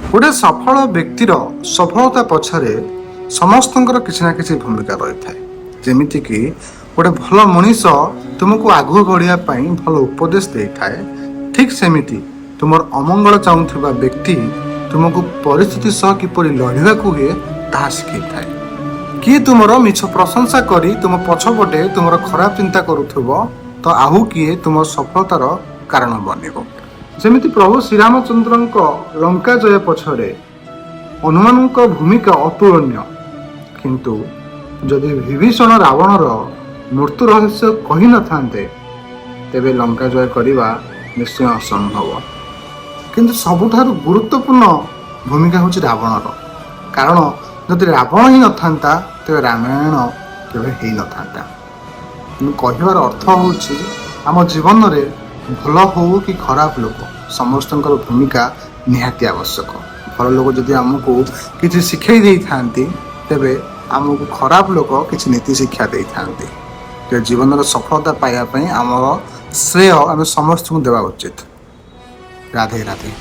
गोटे सफल व्यक्तिर सफलता पछरे समस्तंकर किसी ना किसी भूमिका रही है। जेमिति कि गोटे भल मनीष तुमको आगु बढ़िया भल उपदेश दे थाए, ठीक सेमिति तुमर अमंगल चाहूवा व्यक्ति तुमको परिस्थिति सह किपरि लड़िबा हुए ताहा शिखै थाए। किए तुमर मिछ प्रशंसा करी तुम पछपटे तुमर खराब चिंता करुथुबो तो आहु किए तुम सफलतार कारण बनिबो। जेमिति प्रभु श्रीरामचंद्र लंका जय पछरे हनुमान भूमिका अतुलनीय, किंतु जदि विभीषण रावणर मृत्यु रहस्य कही न थांते तेबे लंका जय करवा निश्चय असंभव। किंतु सबुठारु गुरुत्वपूर्ण भूमिका होची रावणर, कारण जदि रावण ही न थांता तेबे रामायण केबे ही न थांता। कहबार अर्थ होची आम जीवन रे भल हो कि खराब लोक समस्तंकर भूमिका निहाती आवश्यक। भल लोक जदि आमको किसी शिखाई दे थांती तेबे आमको खराब लोक किसी नीति शिक्षा दे थांती। तो जीवन सफलता पाइबा आम श्रेय आम समस्त को देवा उचित। राधे राधे।